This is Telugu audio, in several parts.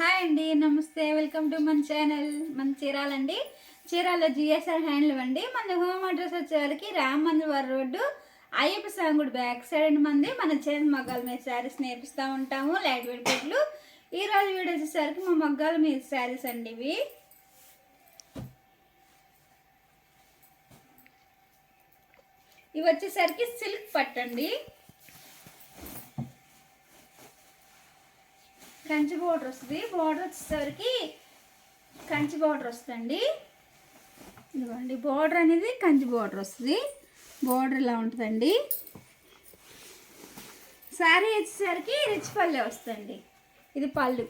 హాయ్ అండి, నమస్తే. వెల్కమ్ టు మన ఛానల్. మన చీరాలండి. చీరాల్లో జిఎస్ఆర్ హ్యాండ్లూమ్ అండి. మన హోమ్ అడ్రస్ వచ్చేసరికి రామ్ మందిర్ వారి రోడ్డు, అయ్యప్ప సాంగుడి బ్యాక్ సైడ్ అండి. మంది మన చేతి మగ్గాల మీద శారీస్ నేర్పిస్తూ ఉంటాము, లైట్ వెయిట్ పెట్లు. ఈరోజు వీడియో వచ్చేసరికి మా మగ్గాల మీద శారీస్ అండి. ఇవి వచ్చేసరికి సిల్క్ పట్టండి. కంచి బోర్డర్ వస్తుంది. బోర్డర్ వచ్చేసరికి కంచి బోర్డర్ వస్తుందండి. ఇదిగోండి, బోర్డర్ అనేది కంచి బోర్డర్ వస్తుంది. బోర్డర్ ఇలా ఉంటుందండి. శారీ వచ్చేసరికి రిచ్ పల్లె వస్తుందండి. ఇది పళ్ళు.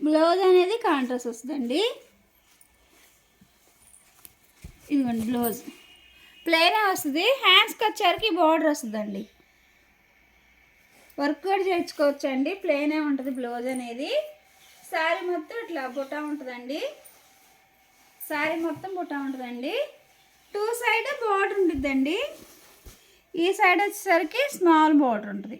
బ్లౌజ్ అనేది కాంట్రాస్ట్ వస్తుందండి. ఇదిగోండి బ్లౌజ్ ప్లెయిన్ వస్తుంది. హ్యాండ్స్కి వచ్చేసరికి బోర్డర్ వస్తుందండి. వర్క్ కూడా చేయించుకోవచ్చు అండి. ప్లెయినే ఉంటుంది బ్లౌజ్ అనేది. శారీ మొత్తం ఇట్లా బుటా ఉంటుందండి. శారీ మొత్తం బుటా ఉంటుందండి. టూ సైడ్ బోర్డర్ ఉంటుందండి. ఈ సైడ్ వచ్చేసరికి స్మాల్ బోర్డర్ ఉంటుంది.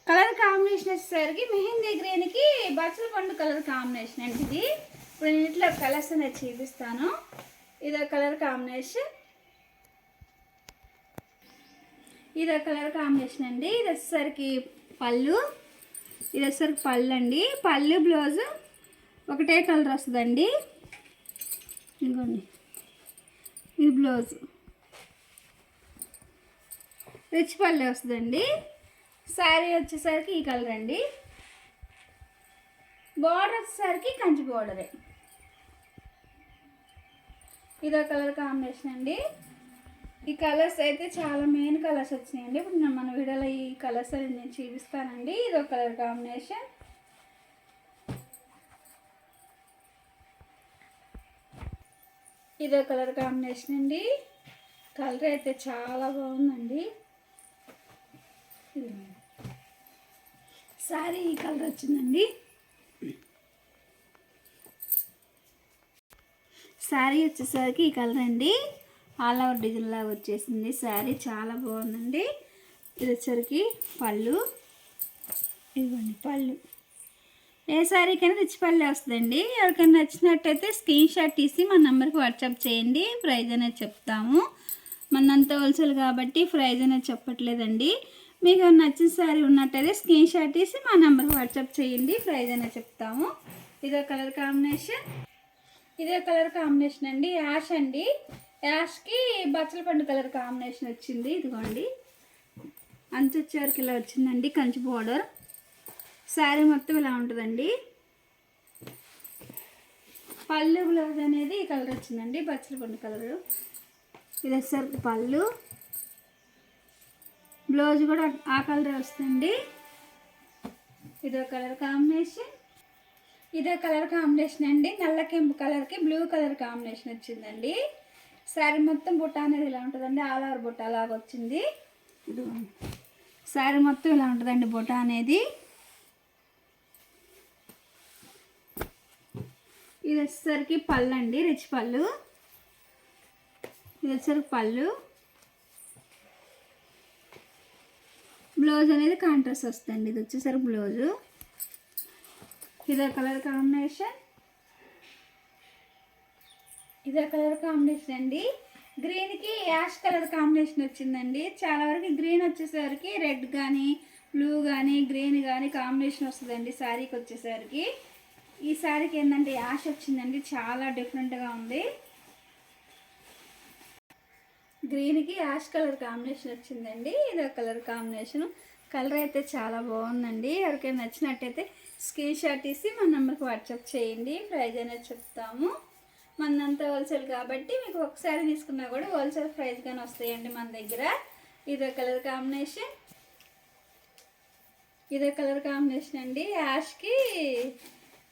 కలర్ కాంబినేషన్ వచ్చేసరికి మెహందీ గ్రీన్కి బచ్చల పండు కలర్ కాంబినేషన్ అండి. ఇది ఇప్పుడు నేను ఇట్లా కలర్స్ అనేది చూపిస్తాను. ఇదో కలర్ కాంబినేషన్, ఇదో కలర్ కాంబినేషన్ అండి. ఇది వచ్చేసరికి పళ్ళు, ఇది వచ్చేసరికి పళ్ళు అండి. పళ్ళు బ్లౌజ్ ఒకటే కలర్ వస్తుందండి. ఇదిగోండి, ఇది బ్లౌజ్ రిచ్ పళ్ళు వస్తుందండి. శారీ వచ్చేసరికి ఈ కలర్ అండి. బోర్డర్ వచ్చేసరికి కంచి బోర్డరే. ఇదో కలర్ కాంబినేషన్ అండి. ఈ కలర్స్ అయితే చాలా మెయిన్ కలర్స్ వచ్చినాయండి. ఇప్పుడు నేను మన వీడియోలో ఈ కలర్స్ అనేది నేను చూపిస్తానండి. ఇదో కలర్ కాంబినేషన్, ఇదో కలర్ కాంబినేషన్ అండి. కలర్ అయితే చాలా బాగుందండి. సారీ ఈ కలర్ వచ్చిందండి. శారీ వచ్చేసరికి ఈ కలర్ అండి. ఆల్ ఓవర్ డిజైన్ లాగా వచ్చేసింది. శారీ చాలా బాగుందండి. ఇది వచ్చేసరికి పళ్ళు. ఇదిగోండి పళ్ళు. ఏ శారీకైనా రిచ్ పళ్ళు వస్తుందండి. ఎవరికైనా నచ్చినట్టయితే స్క్రీన్ షాట్ తీసి మన నెంబర్కి వాట్సాప్ చేయండి. ప్రైజ్ అనేది చెప్తాము. మనంతా హోల్సేల్ కాబట్టి ప్రైజ్ అనేది చెప్పట్లేదండి. మీకు నచ్చిన శారీ ఉన్నట్టయితే స్క్రీన్ షాట్ తీసి మా నెంబర్కి వాట్సాప్ చేయండి. ప్రైజ్ అనేది చెప్తాము. ఇదో కలర్ కాంబినేషన్, ఇదే కలర్ కాంబినేషన్ అండి. యాష్ అండి. యాష్కి బచ్చల పండు కలర్ కాంబినేషన్ వచ్చింది. ఇదిగోండి, అంచు వచ్చేసరికి ఇలా వచ్చిందండి. కంచి బోర్డర్. శారీ మొత్తం ఇలా ఉంటుందండి. పళ్ళు బ్లౌజ్ అనేది ఈ కలర్ వచ్చిందండి, బచ్చల పండు కలరు. ఇది వచ్చేసరికి పళ్ళు, బ్లౌజ్ కూడా ఆ కలర్ వస్తుంది. ఇదో కలర్ కాంబినేషన్, ఇదే కలర్ కాంబినేషన్ అండి. నల్ల కెంపు కలర్కి బ్లూ కలర్ కాంబినేషన్ వచ్చిందండి. శారీ మొత్తం బుట్ట అనేది ఇలా ఉంటుందండి. ఆల్ ఓవర్ బుట్ట లాగా వచ్చింది. శారీ మొత్తం ఇలా ఉంటుందండి బుట్ట అనేది. ఇది వచ్చేసరికి పళ్ళు అండి, రిచ్ పళ్ళు. ఇది వచ్చేసరికి పళ్ళు. బ్లౌజ్ అనేది కాంట్రాస్ట్ వస్తుంది. ఇది వచ్చేసరికి బ్లౌజు. ఇదే కలర్ కాంబినేషన్, ఇదే కలర్ కాంబినేషన్ అండి. గ్రీన్కి యాష్ కలర్ కాంబినేషన్ వచ్చిందండి. చాలా వరకు గ్రీన్ వచ్చేసరికి రెడ్ కానీ బ్లూ కానీ గ్రీన్ కానీ కాంబినేషన్ వస్తుందండి శారీకి వచ్చేసరికి. ఈ శారీకి ఏంటంటే యాష్ వచ్చిందండి. చాలా డిఫరెంట్గా ఉంది. గ్రీన్కి యాష్ కలర్ కాంబినేషన్ వచ్చిందండి. ఇదో కలర్ కాంబినేషన్. కలర్ అయితే చాలా బాగుందండి. ఎవరికైనా నచ్చినట్టయితే స్క్రీన్ షాట్ తీసి మన నెంబర్కి వాట్సాప్ చేయండి. ప్రైజ్ అనేది చెప్తాము. మనంతా హోల్సేల్ కాబట్టి మీకు ఒకసారి తీసుకున్నా కూడా హోల్సేల్ ప్రైస్గానే వస్తాయండి మన దగ్గర. ఇదో కలర్ కాంబినేషన్, ఇదో కలర్ కాంబినేషన్ అండి. యాష్కి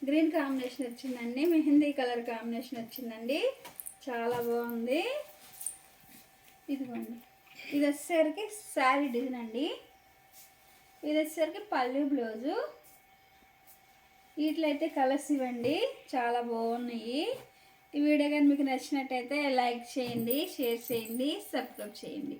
గ్రీన్ కాంబినేషన్ వచ్చిందండి. మెహందీ కలర్ కాంబినేషన్ వచ్చిందండి. చాలా బాగుంది. ఇదిగోండి, ఇది వచ్చేసరికి శారీ డిజైన్ అండి. ఇది వచ్చేసరికి పళ్ళు బ్లౌజు. వీటిలో కలర్స్ ఇవ్వండి, చాలా బాగున్నాయి. ఈ వీడియో కానీ మీకు నచ్చినట్టయితే లైక్ చేయండి, షేర్ చేయండి, సబ్స్క్రైబ్ చేయండి.